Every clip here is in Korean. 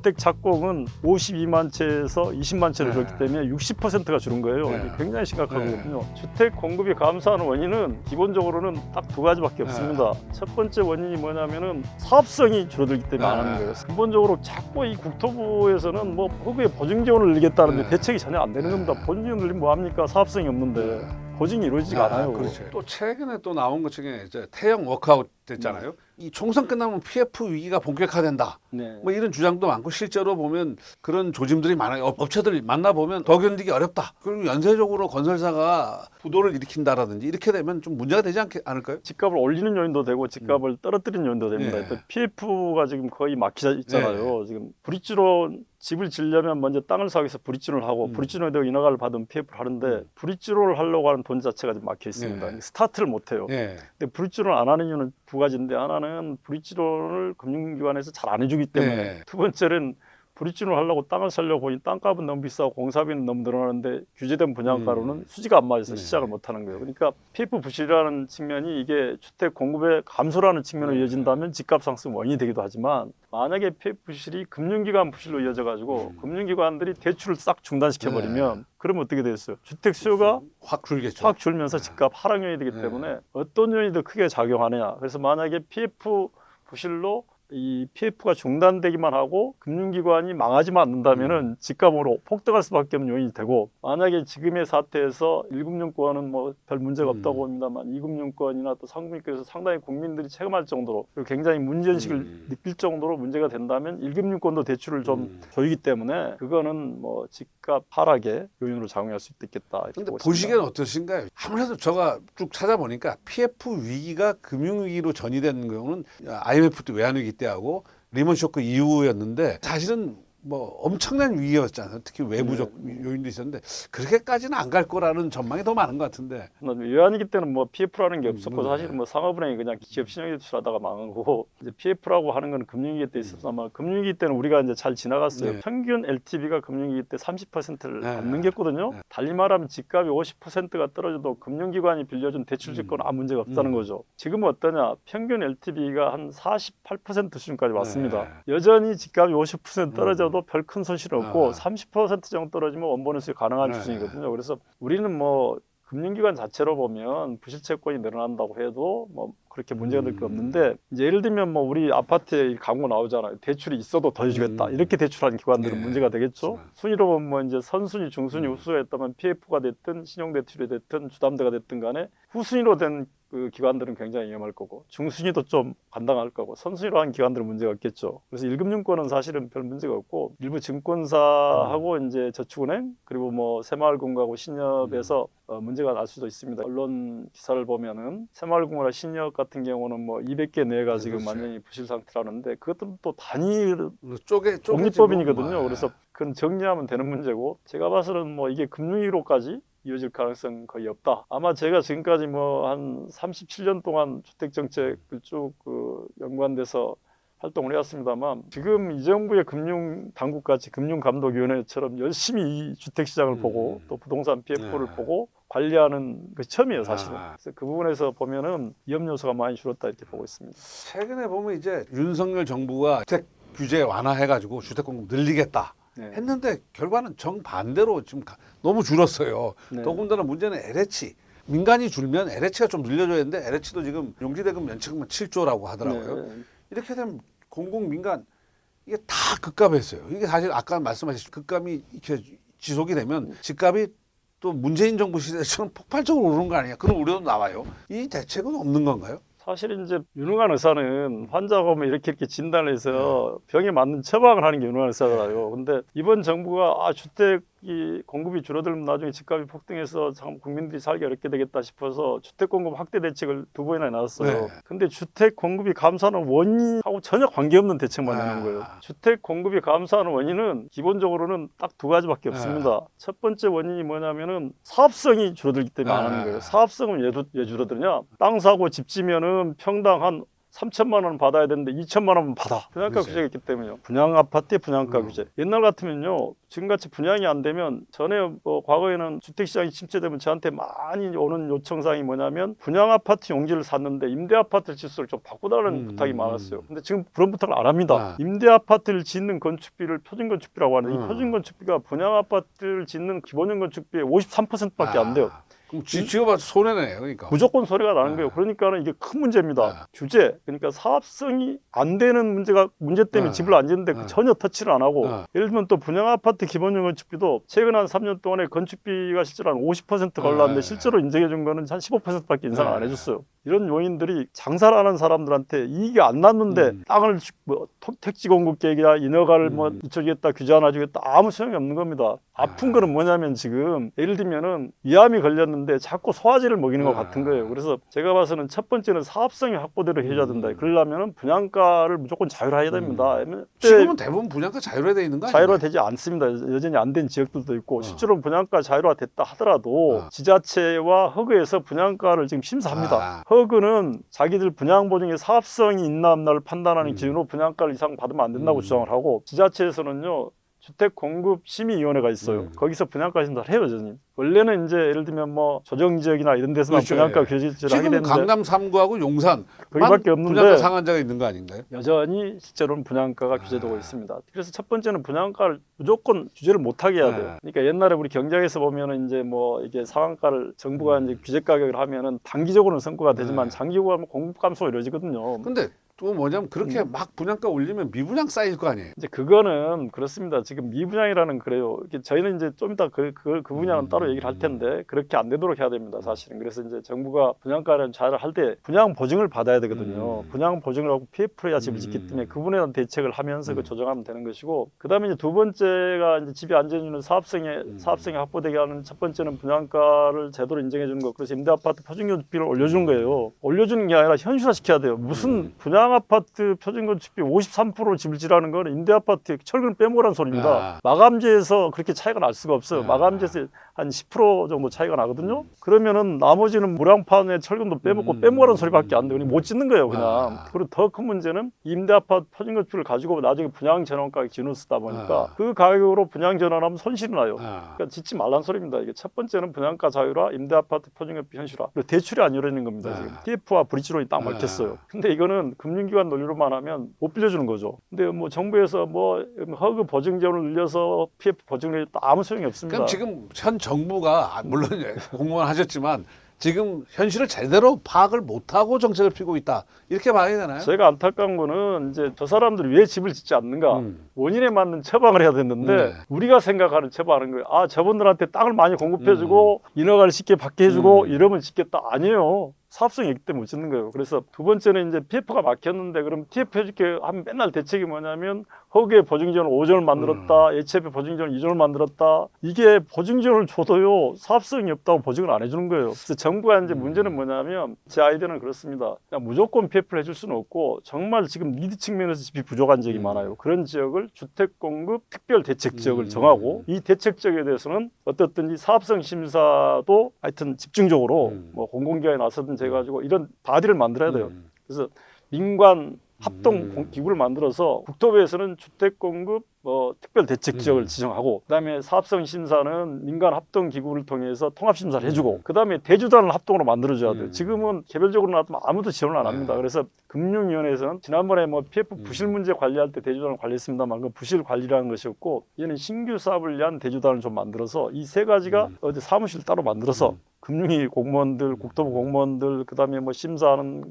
주택 착공은 52만 채에서 20만 채로 네. 줄었기 때문에 60%가 줄은 거예요. 네. 이게 굉장히 심각하거든요. 주택 공급이 감소하는 원인은 기본적으로는 딱 두 가지밖에 없습니다. 첫 번째 원인이 뭐냐면은 사업성이 줄어들기 때문에 안 하는 거예요. 근본적으로 자꾸 이 국토부에서는 뭐 허구에 보증 지원을 늘리겠다는데 대책이 전혀 안 되는 겁니다. 보증 지원 늘리면 뭐합니까? 사업성이 없는데 보증이 이루어지지가 않아요. 그렇죠. 또 최근에 또 나온 것 중에 이제 태형 워크아웃 됐잖아요. 이 총선 끝나면 PF 위기가 본격화된다. 네. 뭐 이런 주장도 많고 실제로 보면 그런 조짐들이 많아요. 업체들 만나보면 더 견디기 어렵다. 그리고 연쇄적으로 건설사가 부도를 일으킨다라든지 이렇게 되면 좀 문제가 되지 않을까요? 집값을 올리는 요인도 되고 집값을 떨어뜨리는 요인도 됩니다. 예. 또 PF가 지금 거의 막혀 있잖아요. 지금 브릿지로 집을 지으려면 먼저 땅을 사기 위해서 브릿지를 하고 브릿지로에 대고 인허가를 받으면 PF를 하는데 브릿지로를 하려고 하는 돈 자체가 지금 막혀 있습니다. 예. 스타트를 못 해요. 예. 근데 브릿지로를 안 하는 이유는 두 가지인데 하나는 브릿지로를 금융기관에서 잘 안 해주기 때문에 예. 두 번째는 브릿지로 하려고 땅을 사려고 보니 땅값은 너무 비싸고 공사비는 너무 늘어나는데 규제된 분양가로는 수지가 안 맞아서 시작을 못 하는 거예요. 그러니까 PF 부실이라는 측면이 이게 주택 공급의 감소라는 측면으로 이어진다면 집값 상승 원인이 되기도 하지만 만약에 PF 부실이 금융기관 부실로 이어져 가지고 금융기관들이 대출을 싹 중단시켜 버리면 그러면 어떻게 되겠어요? 주택 수요가 확 줄겠죠. 확 줄면서 집값 하락 요인이 되기 때문에 어떤 요인이 더 크게 작용하느냐. 그래서 만약에 PF 부실로 이 PF가 중단되기만 하고 금융기관이 망하지만 않는다면은 집값으로 폭등할 수밖에 없는 요인이 되고 만약에 지금의 사태에서 1금융권은 뭐 별 문제가 없다고 봅니다만 2금융권이나 또 3금융권에서 상당히 국민들이 체감할 정도로 그리고 굉장히 문제의식을 느낄 정도로 문제가 된다면 1금융권도 대출을 좀 조이기 때문에 그거는 뭐 집값 하락의 요인으로 작용할 수 있겠다. 이렇게 근데 보고 있습니다. 보시기에는 어떠신가요? 아무래도 제가 쭉 찾아보니까 PF 위기가 금융위기로 전이된 경우는 IMF 때 외환위기 때하고 리먼 쇼크 이후였는데 사실은 뭐 엄청난 위기였잖아요. 특히 외부적 요인도 있었는데 그렇게까지는 안 갈 거라는 전망이 더 많은 것 같은데. 외환위기 때는 뭐 PF라는 게 없었고 사실은 뭐 상업은행이 그냥 기업 신용 대출하다가 망한 거고 이제 PF라고 하는 건 금융위기 때 있었어. 아마 금융위기 때는 우리가 이제 잘 지나갔어요. 네. 평균 LTV가 금융위기 때 30%를 네. 안 넘겼거든요. 달리 말하면 집값이 50%가 떨어져도 금융기관이 빌려준 대출 조건은 아무 문제가 없다는 거죠. 지금은 어떠냐? 평균 LTV가 한 48% 수준까지 왔습니다. 여전히 집값이 50% 떨어져도 별 큰 손실은 없고 30% 정도 떨어지면 원본은 수익 가능한 수준이거든요. 그래서 우리는 뭐 금융기관 자체로 보면 부실채권이 늘어난다고 해도 뭐 그렇게 문제가 될 게 없는데 이제 예를 들면 뭐 우리 아파트에 광고 나오잖아요. 대출이 있어도 더 해주겠다. 이렇게 대출하는 기관들은 문제가 되겠죠. 순위로 보면 뭐 이제 선순위, 중순위, 후순위가 있다면 PF가 됐든 신용대출이 됐든 주담대가 됐든 간에 후순위로 된 그 기관들은 굉장히 위험할 거고 중순위도 좀 감당할 거고 선순위로 한 기관들은 문제가 없겠죠. 그래서 1금융권은 사실은 별 문제가 없고 일부 증권사하고 이제 저축은행 그리고 뭐 새마을금고하고 신협에서 문제가 날 수도 있습니다. 언론 기사를 보면은 새마을금고나 신협 같은 경우는 뭐 200개 내가 지금 완전히 부실 상태라는데 그것들은 또 단일 독립법인이거든요. 그래서 그건 정리하면 되는 문제고 제가 봐서는 뭐 이게 금융위로까지 이어질 가능성 거의 없다. 아마 제가 지금까지 뭐 한 37년 동안 주택 정책을 쭉 연관돼서 활동을 해왔습니다만 지금 이 정부의 금융 당국같이 금융감독위원회처럼 열심히 이 주택 시장을 보고 또 부동산 PF를 보고 관리하는 것이 처음이에요, 사실은. 그래서 그 부분에서 보면은 위험 요소가 많이 줄었다 이렇게 보고 있습니다. 최근에 보면 이제 윤석열 정부가 주택 규제 완화해가지고 주택 공급 늘리겠다. 했는데 결과는 정반대로 지금 너무 줄었어요. 더군다나 문제는 LH. 민간이 줄면 LH가 좀 늘려줘야 되는데 LH도 지금 용지대금 면책만 7조라고 하더라고요. 이렇게 되면 공공 민간 이게 다 급감했어요. 이게 사실 아까 말씀하신 급감이 이렇게 지속이 되면 집값이 또 문재인 정부 시대처럼 폭발적으로 오르는 거 아니냐 그런 우려도 나와요. 이 대책은 없는 건가요? 사실 이제 유능한 의사는 환자가 오면 이렇게 진단을 해서 병에 맞는 처방을 하는 게 유능한 의사잖아요. 근데 이번 정부가 주택이 공급이 줄어들면 나중에 집값이 폭등해서 참 국민들이 살기 어렵게 되겠다 싶어서 주택 공급 확대 대책을 2번이나 나왔어요. 근데 주택 공급이 감소하는 원인하고 전혀 관계없는 대책만 내는 거예요. 주택 공급이 감소하는 원인은 기본적으로는 딱 두 가지밖에 없습니다. 첫 번째 원인이 뭐냐면은 사업성이 줄어들기 때문에 안 하는 거예요. 사업성은 왜 줄어드냐? 땅 사고 집 지면은 평당 한 3천만 원 받아야 되는데 2천만 원만 받아. 분양가 그치. 규제가 있기 때문에요. 분양 아파트의 분양가 규제. 옛날 같으면요. 지금같이 분양이 안 되면 전에 뭐 과거에는 주택시장이 침체되면 저한테 많이 오는 요청사항이 뭐냐면 분양 아파트 용지를 샀는데 임대 아파트를 짓도록 좀 바꿔달라는 부탁이 많았어요. 근데 지금 그런 부탁을 안 합니다. 임대 아파트를 짓는 건축비를 표준건축비라고 하는데 이 표준건축비가 분양 아파트를 짓는 기본형 건축비의 53%밖에 안 돼요. 그럼 지어봐도 손해네요, 그러니까. 무조건 소리가 나는 거예요. 그러니까는 이게 큰 문제입니다. 규제, 그러니까 사업성이 안 되는 문제 때문에 집을 안 짓는데 전혀 터치를 안 하고 예를 들면 또 분양 아파트 기본형 건축비도 최근 한 3년 동안에 건축비가 실제로 한 50% 올랐는데 실제로 인정해 준 거는 한 15%밖에 인상을 안 해줬어요. 이런 요인들이 장사를 하는 사람들한테 이익이 안 났는데 땅을 뭐 택지 공급 계획이나 인허가를 뭐 늦춰주겠다, 규제 하나 주겠다 아무 소용이 없는 겁니다. 아픈 거는 뭐냐면 지금 예를 들면은 위암이 걸렸는데 자꾸 소화제를 먹이는 것 같은 거예요. 그래서 제가 봐서는 첫 번째는 사업성이 확보대로 해줘야 된다. 그러려면은 분양가를 무조건 자율화해야 됩니다. 지금은 대부분 분양가 자율화되어 있는 거 아니에요? 자율화되지 않습니다. 여전히 안 된 지역들도 있고 실제로 분양가 자율화됐다 하더라도 지자체와 허그에서 분양가를 지금 심사합니다. 허그는 자기들 분양 보증에 사업성이 있나 없나를 판단하는 기준으로 분양가를 이상 받으면 안 된다고 주장을 하고 지자체에서는요. 주택공급심의위원회가 있어요. 거기서 분양가 심사를 해요, 여전히. 원래는 이제 예를 들면 뭐 조정지역이나 이런 데서만 그렇죠, 분양가 예. 규제를 하게 지금 되는데 강남 3구하고 용산 거기밖에 없는데 분양가 상한제가 있는 거 아닌가요? 여전히 실제로는 분양가가 규제되고 있습니다. 그래서 첫 번째는 분양가를 무조건 규제를 못하게 해야 돼요. 그러니까 옛날에 우리 경제에서 보면은 이제 뭐 이게 상한가를 정부가 이제 규제 가격을 하면은 단기적으로는 성과가 되지만 장기적으로 하면 공급 감소가 이루어지거든요. 근데 또 뭐냐면 그렇게 막 분양가 올리면 미분양 쌓일 거 아니에요. 이제 그거는 그렇습니다. 지금 미분양이라는 그래요. 이게 저희는 이제 좀 이따 그 분야는 따로 얘기를 할 텐데 그렇게 안 되도록 해야 됩니다. 사실은. 그래서 이제 정부가 분양가를 잘 할 때 분양 보증을 받아야 되거든요. 분양 보증을 하고 PF를 해야 집을 짓기 때문에 그분에 대한 대책을 하면서 그 조정하면 되는 것이고 그다음에 이제 두 번째가 이제 집이 안정해주는 사업성이 확보되게 하는 첫 번째는 분양가를 제대로 인정해 주는 거. 그래서 임대 아파트 표준건축비를 올려주는 거예요. 올려주는 게 아니라 현실화 시켜야 돼요. 무슨 분양 아파트 표준건축비 53%를 집을 지라는 건 임대 아파트에 철근 빼먹으라는 소리입니다. 마감재에서 그렇게 차이가 날 수가 없어요. 마감재에서 한 10% 정도 차이가 나거든요. 그러면은 나머지는 무량판에 철근도 빼먹으라는 소리밖에 안 돼요. 못 짓는 거예요, 그냥. 그리고 더 큰 문제는 임대 아파트 표준건축비를 가지고 나중에 분양 전환 가격 기준을 쓰다 보니까 그 가격으로 분양 전환하면 손실이 나요. 그러니까 짓지 말란 소리입니다. 이게 첫 번째는 분양가 자율화, 임대 아파트 표준건축비 현실화. 그리고 대출이 안 이루어지는 겁니다. 지금 TF와 브릿지론이 딱 막혔어요. 근데 이거는 금융기관 논리로만 하면 못 빌려주는 거죠. 근데 뭐 정부에서 뭐 허그 보증 지원을 늘려서 PF 보증을 아무 소용이 없습니다. 그럼 지금 현 정부가 물론 공무원 하셨지만 지금 현실을 제대로 파악을 못하고 정책을 피고 있다. 이렇게 봐야 되나요? 제가 안타까운 거는 이제 저 사람들이 왜 집을 짓지 않는가. 원인에 맞는 처방을 해야 됐는데 우리가 생각하는 처방하는 거예요. 아, 저분들한테 땅을 많이 공급해주고 인허가를 쉽게 받게 해주고 이러면 짓겠다. 아니에요. 사업성이 있기 때문에 못 짓는 거예요. 그래서 두 번째는 이제 PF가 막혔는데 그럼 TF 해줄게 하면 맨날 대책이 뭐냐면 허그의 보증지원을 5조를 만들었다. HF 보증지원을 2조를 만들었다. 이게 보증지원을 줘도요. 사업성이 없다고 보증을 안 해주는 거예요. 그래서 정부가 이제 문제는 뭐냐면 제 아이디어는 그렇습니다. 그냥 무조건 PF를 해줄 수는 없고 정말 지금 니드 측면에서 집이 부족한 지역이 많아요. 그런 지역을 주택공급 특별대책 지역을 정하고 이 대책 지역에 대해서는 어떻든지 사업성 심사도 하여튼 집중적으로 뭐 공공기관에 나서든지 해가지고 이런 바디를 만들어야 돼요. 그래서 민관 합동 기구를 만들어서 국토부에서는 주택공급 특별 대책 지역을 지정하고 그다음에 사업성 심사는 민간 합동 기구를 통해서 통합 심사를 해주고 그다음에 대주단을 합동으로 만들어줘야 돼요. 지금은 개별적으로 놔두면 아무도 지원을 안 합니다. 그래서 금융위원회에서는 지난번에 뭐 PF 부실 문제 관리할 때 대주단을 관리했습니다만 그 부실 관리라는 것이었고 얘는 신규 사업을 위한 대주단을 좀 만들어서 이 세 가지가 어디 사무실 따로 만들어서 금융위 공무원들, 국토부 공무원들 그다음에 뭐 심사하는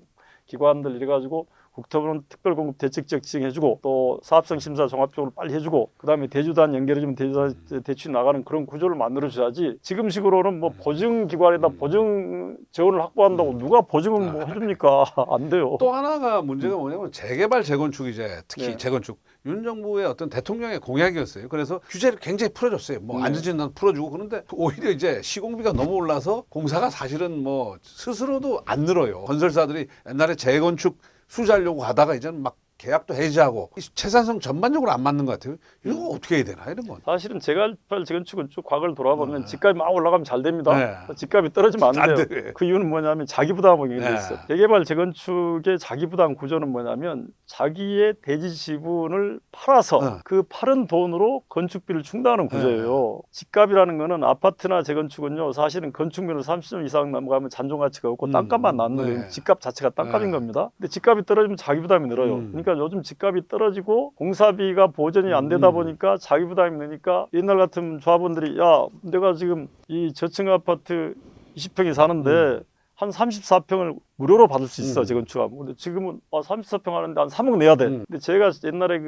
기관들 이래가지고 국토부는 특별공급 대책지역 지정해주고 또 사업성 심사 종합적으로 빨리 해주고 그다음에 대주단 연결해주면 대주단 대출이 나가는 그런 구조를 만들어줘야지 지금식으로는 뭐 보증기관에다 보증 재원을 확보한다고 누가 보증을 뭐 해줍니까? 안 돼요. 또 하나가 문제가 뭐냐면 재개발 재건축 이제 특히 네. 재건축 윤 정부의 어떤 대통령의 공약이었어요. 그래서 규제를 굉장히 풀어줬어요. 뭐 안전진단 풀어주고 그런데 오히려 이제 시공비가 너무 올라서 공사가 사실은 뭐 스스로도 안 늘어요. 건설사들이 옛날에 재건축 수주하려고 하다가 이제는 막 계약도 해지하고 이 채산성 전반적으로 안 맞는 것 같아요. 이거 어떻게 해야 되나 이런 건. 사실은 제갈팔 재건축은 쭉 과거를 돌아보면 집값이 막 올라가면 잘 됩니다. 네. 집값이 떨어지면 안 돼요. 돼요. 그 이유는 뭐냐면 자기 부담이 네. 있어요. 재개발 재건축의 자기 부담 구조는 뭐냐면 자기의 대지 지분을 팔아서 그 팔은 돈으로 건축비를 충당하는 구조예요. 집값이라는 거는 아파트나 재건축은요, 사실은 건축비를 30년 이상 넘어가면 잔존 가치가 없고 땅값만 남는 거예요. 집값 자체가 땅값인 겁니다. 근데 집값이 떨어지면 자기 부담이 늘어요. 그러니까 요즘 집값이 떨어지고 공사비가 보전이 안 되다 보니까 자기 부담이 느니까 옛날 같은 조합원들이 야, 내가 지금 이 저층 아파트 20평에 사는데 한 34평을 무료로 받을 수 있어 재건축하면. 근데 지금은 34평 하는데 한 3억 내야 돼. 근데 제가 옛날에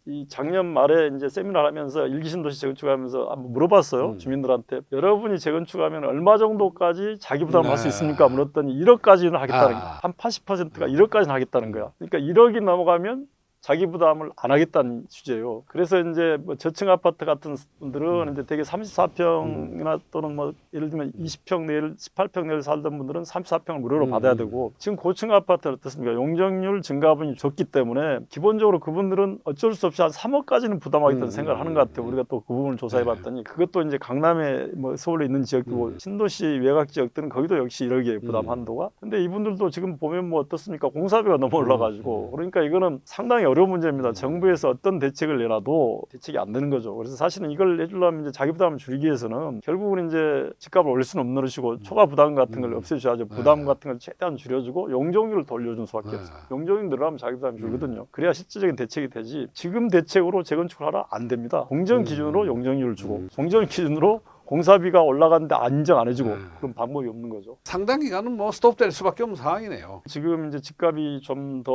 이 작년 말에 이제 세미나를 하면서 일기신도시 재건축하면서 한번 물어봤어요. 주민들한테 여러분이 재건축하면 얼마 정도까지 자기 부담을 할 수 있습니까? 물었더니 1억까지는 하겠다는 거야. 한 80%가 1억까지는 하겠다는 거야. 그러니까 1억이 넘어가면 자기 부담을 안 하겠다는 주제예요. 그래서 이제 뭐 저층 아파트 같은 분들은 이제 되게 34평이나 또는 뭐 예를 들면 20평 내를 18평 내를 살던 분들은 34평을 무료로 받아야 되고, 지금 고층 아파트는 어떻습니까? 용적률 증가분이 적기 때문에 기본적으로 그분들은 어쩔 수 없이 한 3억까지는 부담하겠다는 생각을 하는 것 같아요. 우리가 또 그 부분을 조사해 봤더니 그것도 이제 강남에 뭐 서울에 있는 지역이고 신도시 외곽 지역들은 거기도 역시 1억이에요, 부담 한도가. 근데 이분들도 지금 보면 뭐 어떻습니까? 공사비가 너무 올라가지고. 그러니까 이거는 상당히 어려운 문제입니다. 정부에서 어떤 대책을 내놔도 대책이 안 되는 거죠. 그래서 사실은 이걸 해주려면 이제 자기 부담을 줄이기 위해서는 결국은 이제 집값을 올릴 수는 없는 것이고 초과 부담 같은 걸 없애줘야죠. 부담 같은 걸 최대한 줄여주고 용적률을 돌려준 수밖에 없어요. 용적률 늘어나면 자기 부담이 줄거든요. 그래야 실질적인 대책이 되지. 지금 대책으로 재건축을 하라 안 됩니다. 공정 기준으로 용적률을 주고 공정 기준으로 공사비가 올라가는데 인정 안 해주고 그런 방법이 없는 거죠. 상당 기간은 뭐 스톱될 수밖에 없는 상황이네요. 지금 이제 집값이 좀 더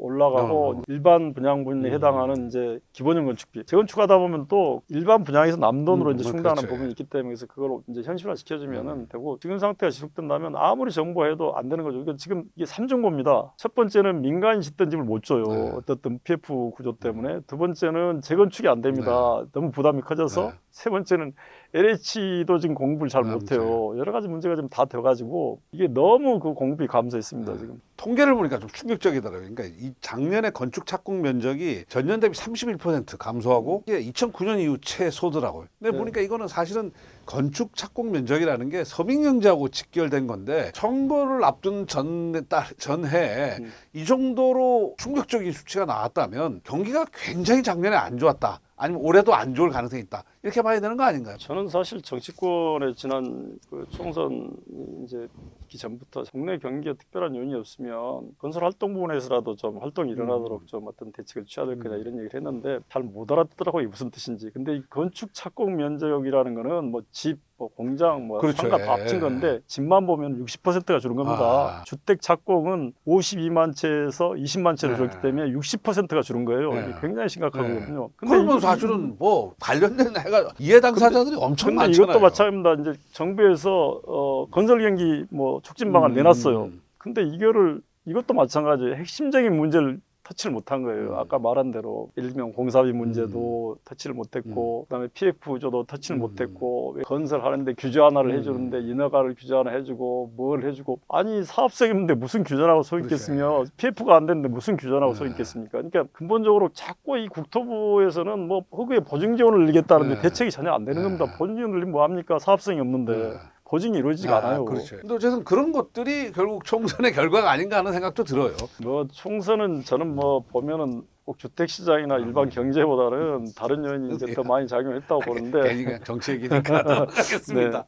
올라가고 일반 분양분에 해당하는 이제 기본형 건축비 재건축하다 보면 또 일반 분양에서 남돈으로 이제 충당하는 그렇죠. 부분이 있기 때문에 그래서 그걸 이제 현실화 시켜주면은 되고, 지금 상태가 지속된다면 아무리 정부해도 안 되는 거죠. 그러니까 지금 이게 3중고입니다. 첫 번째는 민간이 짓던 집을 못 줘요. 어떤 PF 구조 때문에. 두 번째는 재건축이 안 됩니다. 너무 부담이 커져서. 세 번째는 LH도 지금 공급을 잘 못해요. 여러 가지 문제가 지금 다 돼가지고 이게 너무 그 공급이 감소했습니다. 지금. 통계를 보니까 좀 충격적이더라고요. 그러니까 이 작년에 건축 착공 면적이 전년 대비 31% 감소하고 이게 2009년 이후 최소더라고요. 근데 보니까 이거는 사실은 건축 착공 면적이라는 게 서민경제하고 직결된 건데 선거를 앞둔 전해에 이 정도로 충격적인 수치가 나왔다면 경기가 굉장히 작년에 안 좋았다. 아니면 올해도 안 좋을 가능성이 있다. 이렇게 봐야 되는 거 아닌가요? 저는 사실 정치권의 지난 그 총선 이제 있기 전부터 국내 경기에 특별한 요인이 없으면 건설 활동 부분에서라도 좀 활동이 일어나도록 좀 어떤 대책을 취해야 될 거냐 이런 얘기를 했는데 잘 못 알아듣더라고요. 무슨 뜻인지. 근데 이 건축 착공 면적이라는 거는 뭐 집, 뭐 공장, 뭐 그렇죠. 상가 다 합친 건데 집만 보면 60%가 줄은 겁니다. 주택 착공은 52만 채에서 20만 채로 줄었기 때문에 60%가 줄은 거예요. 이게 굉장히 심각하거든요. 근데 그러면 사실은 뭐 관련된 해가 이해 당사자들이 엄청 근데 많잖아요. 이것도 마찬가지입니다. 이제 정부에서 건설 경기 뭐 촉진 방안 내놨어요. 근데 이것도 마찬가지예요. 핵심적인 문제를 터치를 못한 거예요. 아까 말한 대로 예를 들면 공사비 문제도 터치를 못했고, 그다음에 PF 구조도 터치를 못했고, 건설하는데 규제 하나를 해주는데 인허가를 규제 하나 해주고 뭘 해주고, 아니 사업성인데 무슨 규제라고 서 있겠으며 PF가 안 되는데 무슨 규제라고 서 있겠습니까? 그러니까 근본적으로 자꾸 이 국토부에서는 뭐 허그에 보증 지원을 늘리겠다는데 대책이 전혀 안 되는 겁니다. 보증 지원 늘리면 뭐 합니까? 사업성이 없는데. 보증이 이루어지지가 않아요. 그렇죠. 근데 어쨌든 그런 것들이 결국 총선의 결과가 아닌가 하는 생각도 들어요. 뭐 총선은 저는 뭐 보면은 꼭 주택 시장이나 일반 경제보다는 다른 요인이 이제 더 많이 작용했다고 보는데. 괜히 정치 얘기니까 하겠습니다.